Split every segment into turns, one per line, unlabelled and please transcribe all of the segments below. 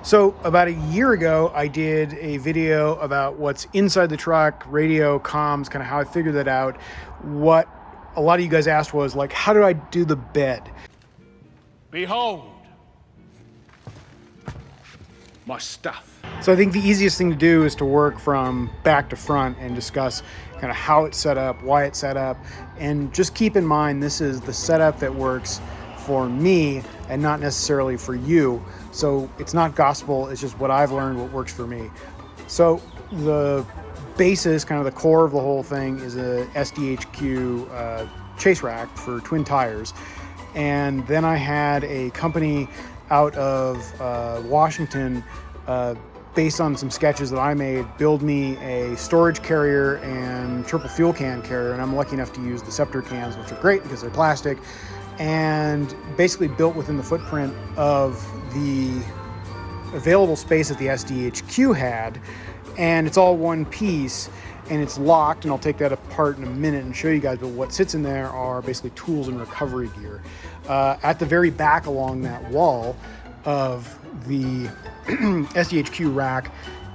So about a year ago, I did a video about what's inside the truck, radio, comms, kind of how I figured that out. What a lot of you guys asked was like, how do I do the bed?
Behold my stuff.
So I think the easiest thing to do is to work from back to front and discuss kind of how it's set up, why it's set up, and just keep in mind this is the setup that works for me and not necessarily for you. So it's not gospel, it's just what I've learned, what works for me. So the basis, kind of the core of the whole thing, is a SDHQ chase rack for twin tires. And then I had a company out of Washington, based on some sketches that I made, build me a storage carrier and triple fuel can carrier. And I'm lucky enough to use the Scepter cans, which are great because they're plastic, and basically built within the footprint of the available space that the SDHQ had. And it's all one piece and it's locked, and I'll take that apart in a minute and show you guys, but what sits in there are basically tools and recovery gear. At the very back along that wall of the SDHQ rack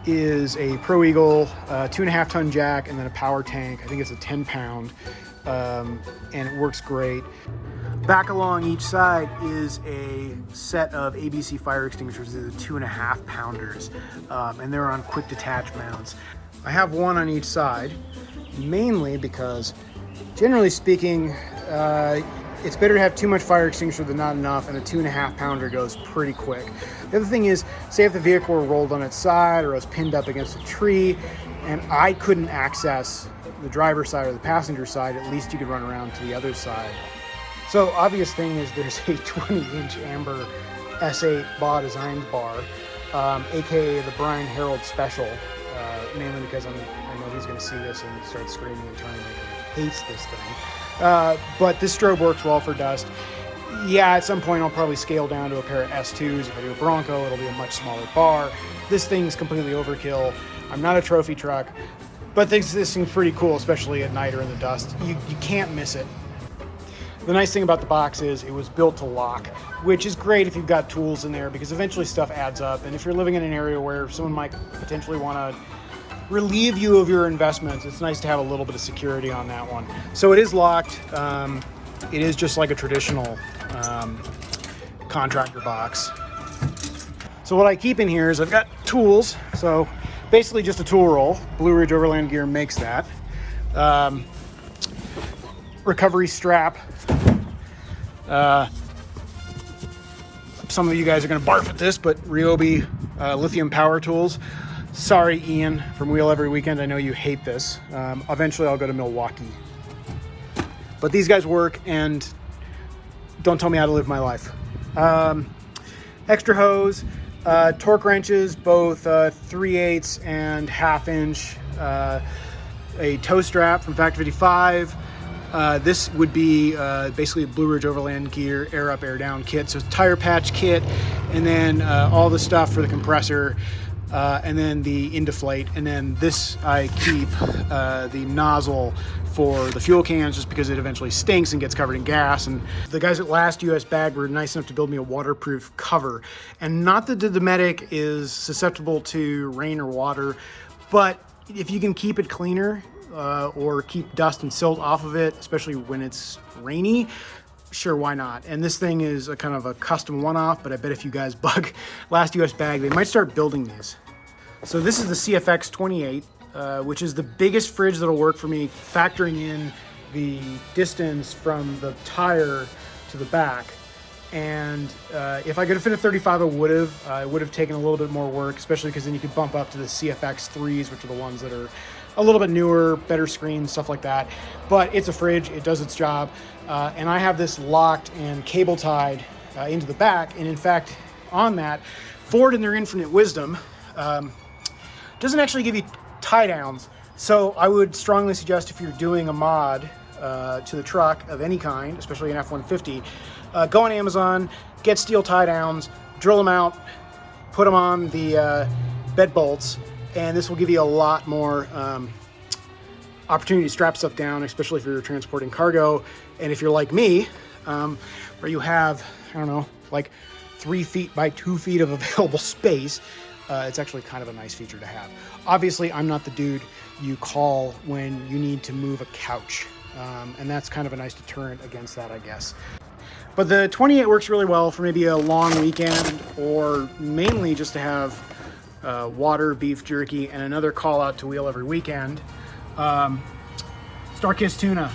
is a Pro Eagle 2.5 ton jack and then a power tank. I think it's a 10 pound, and it works great. Back along each side is a set of ABC fire extinguishers. They're the 2.5 pounders, and they're on quick detach mounts. I have one on each side, mainly because, generally speaking, it's better to have too much fire extinguisher than not enough, and a 2.5 pounder goes pretty quick. The other thing is, say if the vehicle were rolled on its side or was pinned up against a tree and I couldn't access the driver's side or the passenger side, at least you could run around to the other side. So obvious thing is there's a 20-inch amber S8 BA Designs bar, aka the Brian Harold Special, mainly because I know he's going to see this and start screaming and turning like he hates this thing. But this strobe works well for dust. Yeah, at some point I'll probably scale down to a pair of S2s. If I do a Bronco, it'll be a much smaller bar. This thing's completely overkill. I'm not a trophy truck, but this thing's pretty cool, especially at night or in the dust. You can't miss it. The nice thing about the box is it was built to lock, which is great if you've got tools in there, because eventually stuff adds up. And if you're living in an area where someone might potentially want to relieve you of your investments, it's nice to have a little bit of security on that one. So it is locked. It is just like a traditional contractor box. So what I keep in here is I've got tools. So basically just a tool roll. Blue Ridge Overland Gear makes that. Recovery strap. Some of you guys are going to barf at this, but Ryobi lithium power tools. Sorry, Ian from Wheel Every Weekend. I know you hate this. Eventually I'll go to Milwaukee. But these guys work, and don't tell me how to live my life. Extra hose, torque wrenches, both 3/8 and 1/2 inch, a toe strap from Factor 55. This would be basically a Blue Ridge Overland Gear air up, air down kit. So tire patch kit, and then all the stuff for the compressor, and then the Indeflate. And then this I keep the nozzle for the fuel cans, just because it eventually stinks and gets covered in gas. And the guys at Last US Bag were nice enough to build me a waterproof cover. And not that the Dometic is susceptible to rain or water, but if you can keep it cleaner, or keep dust and silt off of it, especially when it's rainy, sure, why not? And this thing is a kind of a custom one-off, but I bet if you guys bug Last US Bag, they might start building these. So this is the CFX 28, which is the biggest fridge that'll work for me, factoring in the distance from the tire to the back. And if I could have fit a 35, I would have taken a little bit more work, especially because then you could bump up to the CFX 3s, which are the ones that are a little bit newer, better screens, stuff like that. But it's a fridge, it does its job. And I have this locked and cable tied into the back. And in fact, on that, Ford in their infinite wisdom doesn't actually give you tie downs. So I would strongly suggest, if you're doing a mod to the truck of any kind, especially an F-150, go on Amazon, get steel tie downs, drill them out, put them on the bed bolts, and this will give you a lot more opportunity to strap stuff down, especially if you're transporting cargo. And if you're like me, where you have, I don't know, like 3 feet by 2 feet of available space, it's actually kind of a nice feature to have. Obviously, I'm not the dude you call when you need to move a couch, and that's kind of a nice deterrent against that, I guess. But the 28 works really well for maybe a long weekend, or mainly just to have water, beef jerky, and another call out to wheel every weekend. Starkist tuna.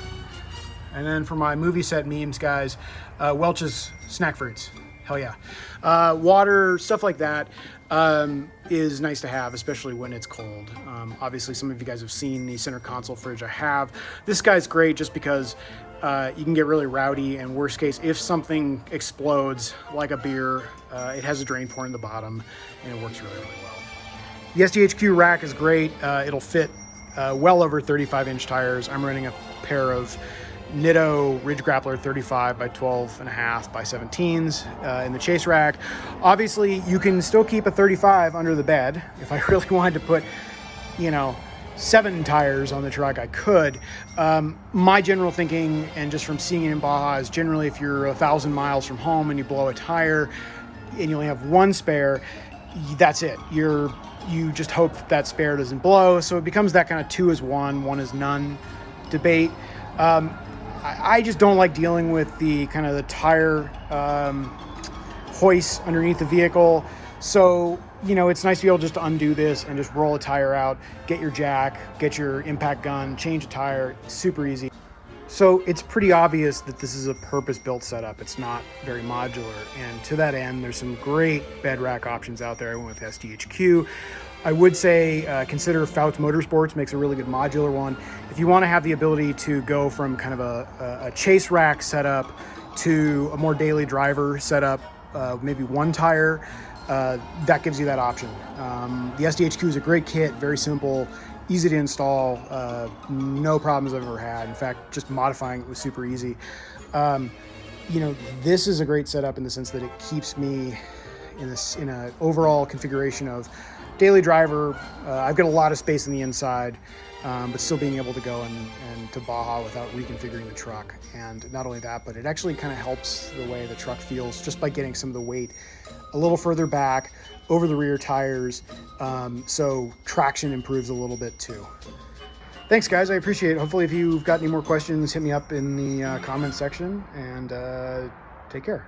And then for my movie set memes, guys, Welch's snack fruits. Hell yeah. Water, stuff like that is nice to have, especially when it's cold. Obviously, some of you guys have seen the center console fridge I have. This guy's great just because you can get really rowdy, and worst case, if something explodes, like a beer, it has a drain port in the bottom, and it works really, really well. The SDHQ rack is great. It'll fit well over 35-inch tires. I'm running a pair of Nitto Ridge Grappler 35 by 12.5 by 17s in the chase rack. Obviously, you can still keep a 35 under the bed. If I really wanted to put, 7 tires on the truck, I could. My general thinking, and just from seeing it in Baja, is generally if you're 1,000 miles from home and you blow a tire and you only have one spare, that's it. You just hope that spare doesn't blow. So it becomes that kind of 2 is 1, 1 is none debate. I just don't like dealing with the kind of the tire hoist underneath the vehicle. So, it's nice to be able just to undo this and just roll a tire out, get your jack, get your impact gun, change a tire, super easy. So it's pretty obvious that this is a purpose-built setup. It's not very modular. And to that end, there's some great bed rack options out there. I went with SDHQ. I would say consider Fouts Motorsports, makes a really good modular one. If you want to have the ability to go from kind of a chase rack setup to a more daily driver setup, maybe one tire, that gives you that option. The SDHQ is a great kit, very simple, easy to install, no problems I've ever had. In fact, just modifying it was super easy. This is a great setup in the sense that it keeps me in an overall configuration of daily driver. I've got a lot of space in the inside, but still being able to go and to Baja without reconfiguring the truck. And not only that, but it actually kind of helps the way the truck feels just by getting some of the weight a little further back over the rear tires. So traction improves a little bit too. Thanks guys, I appreciate it. Hopefully if you've got any more questions, hit me up in the comment section, and take care.